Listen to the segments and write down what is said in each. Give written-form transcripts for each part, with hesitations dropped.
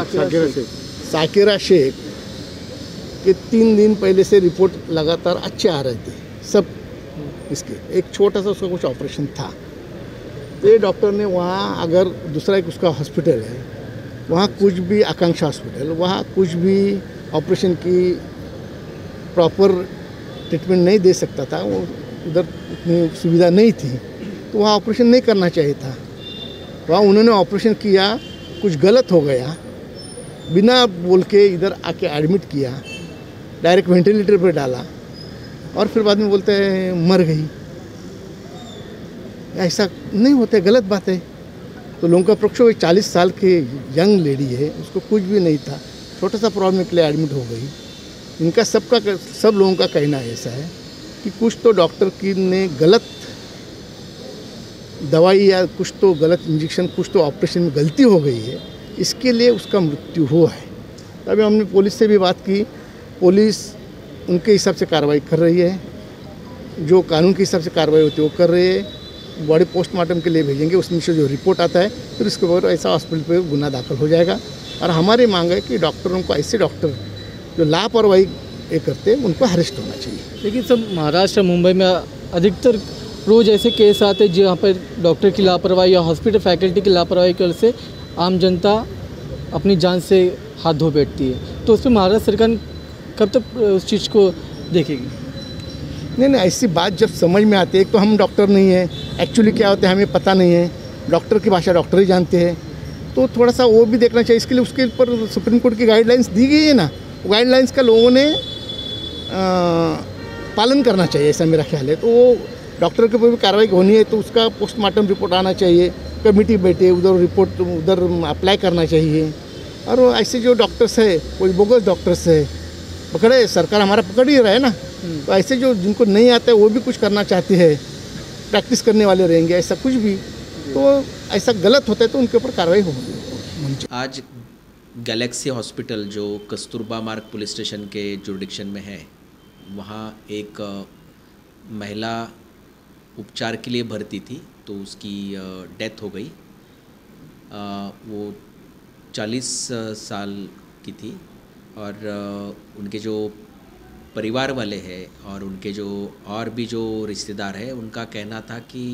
साकिरा शेख के 3 दिन पहले से रिपोर्ट लगातार अच्छे आ रहे थे सब इसके। एक छोटा सा उसका कुछ ऑपरेशन था, तो ये डॉक्टर ने वहाँ, अगर दूसरा एक उसका हॉस्पिटल है वहाँ कुछ भी, आकांक्षा हॉस्पिटल, वहाँ कुछ भी ऑपरेशन की प्रॉपर ट्रीटमेंट नहीं दे सकता था, वो उधर उतनी सुविधा नहीं थी, तो वहाँ ऑपरेशन नहीं करना चाहिए था। वहाँ उन्होंने ऑपरेशन किया, कुछ गलत हो गया, बिना बोल के इधर आके एडमिट किया, डायरेक्ट वेंटिलेटर पर डाला और फिर बाद में बोलते हैं मर गई। ऐसा नहीं होता, गलत बात है। तो लोगों का पक्ष 40 साल के यंग लेडी है, उसको कुछ भी नहीं था, छोटा सा प्रॉब्लम के लिए एडमिट हो गई। इनका सब लोगों का कहना ऐसा है कि कुछ तो डॉक्टर की ने गलत दवाई या कुछ तो गलत इंजेक्शन, कुछ तो ऑपरेशन में गलती हो गई है, इसके लिए उसका मृत्यु हुआ है। तभी हमने पुलिस से भी बात की, पुलिस उनके हिसाब से कार्रवाई कर रही है, जो कानून के हिसाब से कार्रवाई होती है वो कर रही है। बॉडी पोस्टमार्टम के लिए भेजेंगे, उसमें से जो रिपोर्ट आता है फिर उसके बाद ऐसा हॉस्पिटल पे गुना दाखिल हो जाएगा। और हमारी मांग है कि डॉक्टरों को, ऐसे डॉक्टर जो लापरवाही ये करते हैं, उनको अरेस्ट होना चाहिए। लेकिन सब महाराष्ट्र, मुंबई में अधिकतर रोज़ ऐसे केस आते हैं जहाँ पर डॉक्टर की लापरवाही या हॉस्पिटल फैकल्टी की लापरवाही की वजह से आम जनता अपनी जान से हाथ धो बैठती है। तो उस पर महाराष्ट्र सरकार कब तक उस चीज़ को देखेगी? नहीं, ऐसी बात जब समझ में आती है, एक तो हम डॉक्टर नहीं है, एक्चुअली क्या होता है हमें पता नहीं है, डॉक्टर की भाषा डॉक्टर ही जानते हैं, तो थोड़ा सा वो भी देखना चाहिए। इसके लिए उसके ऊपर सुप्रीम कोर्ट की गाइडलाइंस दी गई है ना, गाइडलाइंस का लोगों ने पालन करना चाहिए, ऐसा मेरा ख्याल है। तो वो डॉक्टर के ऊपर भी कार्रवाई होनी है तो उसका पोस्टमार्टम रिपोर्ट आना चाहिए, कमेटी बैठे उधर रिपोर्ट उधर अप्लाई करना चाहिए। और ऐसे जो डॉक्टर्स है, कोई बोगस डॉक्टर्स है, पकड़े, सरकार हमारा पकड़ ही रहा है ना, तो ऐसे जो जिनको नहीं आता है वो भी कुछ करना चाहती है, प्रैक्टिस करने वाले रहेंगे, ऐसा कुछ भी, तो ऐसा गलत होता है तो उनके ऊपर कार्रवाई होगी। आज गैलेक्सी हॉस्पिटल जो कस्तूरबा मार्ग पुलिस स्टेशन के जुरिडिक्शन में है, वहाँ एक महिला उपचार के लिए भर्ती थी, तो उसकी डेथ हो गई। वो 40 साल की थी और उनके जो परिवार वाले हैं और उनके जो और भी जो रिश्तेदार हैं, उनका कहना था कि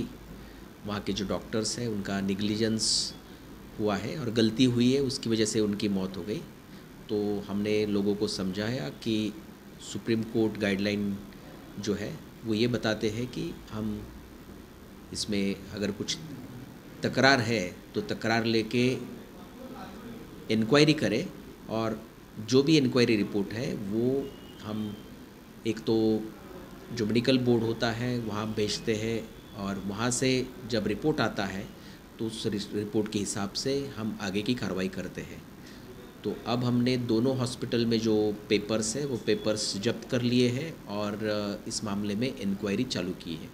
वहाँ के जो डॉक्टर्स हैं उनका निग्लिजेंस हुआ है और गलती हुई है, उसकी वजह से उनकी मौत हो गई। तो हमने लोगों को समझाया कि सुप्रीम कोर्ट गाइडलाइन जो है वो ये बताते हैं कि हम इसमें अगर कुछ तकरार है तो तकरार लेके इंक्वायरी करें, और जो भी इंक्वायरी रिपोर्ट है वो हम एक तो जो मेडिकल बोर्ड होता है वहाँ भेजते हैं, और वहाँ से जब रिपोर्ट आता है तो उस रिपोर्ट के हिसाब से हम आगे की कार्रवाई करते हैं। तो अब हमने दोनों हॉस्पिटल में जो पेपर्स है वो पेपर्स जब्त कर लिए हैं और इस मामले में इंक्वायरी चालू की है।